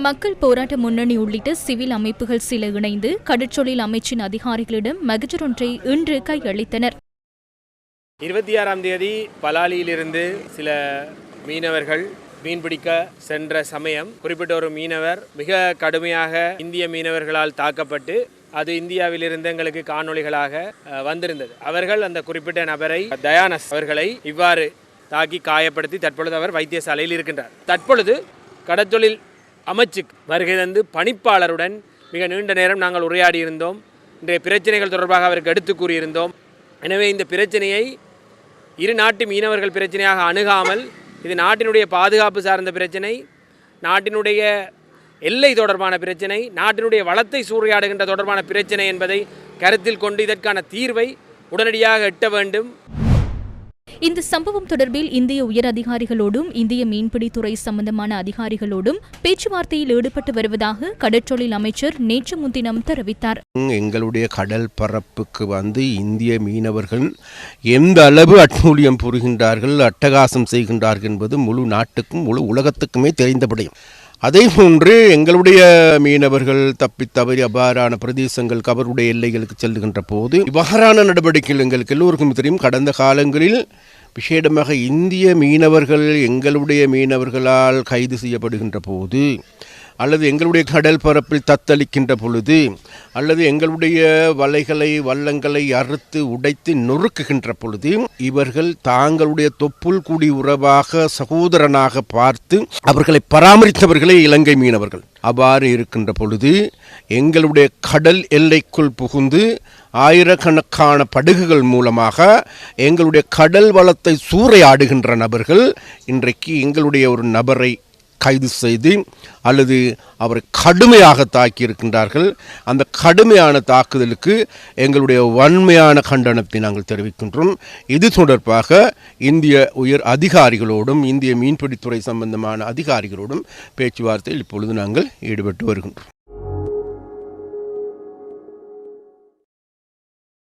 மக்கள் போராட்ட முன்னணி உள்ளிட்ட சிவில் அமைப்புகள் சில இணைந்து கடற்றொழில் அமைச்சின் அதிகாரிகளிடம் மகஜர் ஒன்றை இன்று கையளித்தனர். 26ஆம் தேதி பலாலியிலிருந்து சில மீனவர்கள் மீன்பிடிக்க சென்ற சமயம் குறிப்பிட்ட ஒரு மீனவர் மிக கடுமையாக இந்திய மீனவர்களால் தாக்கப்பட்டு அது இந்தியாவிலிருந்து எங்களுக்கு காணொளிகளாக வந்திருந்தது. அவர்கள் அந்த குறிப்பிட்ட நபரை தயானஸ் அவர்களை இவ்வாறு தாக்கி காயப்படுத்தி தற்பொழுது அவர் வைத்தியசாலையில் இருக்கின்றார். தற்பொழுது கடற்தொழில் அமைச்சுக்கு வருகை தந்து பணிப்பாளருடன் மிக நீண்ட நேரம் நாங்கள் உரையாடி இருந்தோம். இன்றைய பிரச்சனைகள் தொடர்பாக அவருக்கு எடுத்து கூறியிருந்தோம். எனவே இந்த பிரச்சனையை இரு நாட்டு மீனவர்கள் பிரச்சனையாக அணுகாமல் இது நாட்டினுடைய பாதுகாப்பு சார்ந்த பிரச்சனை, நாட்டினுடைய எல்லை தொடர்பான பிரச்சனை, நாட்டினுடைய வளத்தை சூறையாடுகின்ற தொடர்பான பிரச்சனை என்பதை கருத்தில் கொண்டு இதற்கான தீர்வை உடனடியாக எட்ட வேண்டும். இந்த சம்பவம் தொடர்பில் இந்திய உயர் அதிகாரிகளோடும் இந்திய மீன்பிடித்துறை சம்பந்தமான அதிகாரிகளோடும் பேச்சுவார்த்தையில் ஈடுபட்டு வருவதாக கடற்றொழில் அமைச்சர் நேற்று முன்தினம் தெரிவித்தார். எங்களுடைய கடல் பரப்புக்கு இந்திய மீனவர்கள் எந்த அளவு அட்டூழியம் புரிகின்றார்கள், அட்டகாசம் செய்கின்றார்கள் என்பது முழு நாட்டுக்கும் முழு உலகத்துக்குமே தெரிந்தபடியும். அதேபோன்று எங்களுடைய மீனவர்கள் தப்பித்தவறி அவ்வாறான பிரதேசங்களுக்கு அவருடைய எல்லைகளுக்கு செல்லுகின்ற போது இவ்வாறான நடவடிக்கைகள் எங்களுக்கு எல்லோருக்கும் தெரியும். கடந்த காலங்களில் விசேடமாக இந்திய மீனவர்கள் எங்களுடைய மீனவர்களால் கைது செய்யப்படுகின்ற போது அல்லது எங்களுடைய கடல் பரப்பில் தத்தளிக்கின்ற பொழுது அல்லது எங்களுடைய வலைகளை வள்ளங்களை அறுத்து உடைத்து நொறுக்குகின்ற பொழுது இவர்கள் தாங்களுடைய தொப்புள் கூடி உறவாக சகோதரனாக பார்த்து அவர்களை பராமரித்தவர்களே இலங்கை மீனவர்கள். அவ்வாறு இருக்கின்ற பொழுது எங்களுடைய கடல் எல்லைக்குள் புகுந்து ஆயிரக்கணக்கான படகுகள் மூலமாக எங்களுடைய கடல் வளத்தை சூறையாடுகின்ற நபர்கள் இன்றைக்கு எங்களுடைய ஒரு நபரை கைது செய்து அல்லது அவரை கடுமையாக தாக்கியிருக்கின்றார்கள். அந்த கடுமையான தாக்குதலுக்கு எங்களுடைய வன்மையான கண்டனத்தை நாங்கள் தெரிவிக்கின்றோம். இது தொடர்பாக இந்திய உயர் அதிகாரிகளோடும் இந்திய மீன்பிடித்துறை சம்பந்தமான அதிகாரிகளோடும் பேச்சுவார்த்தையில் இப்பொழுது நாங்கள் ஈடுபட்டு வருகின்றோம்.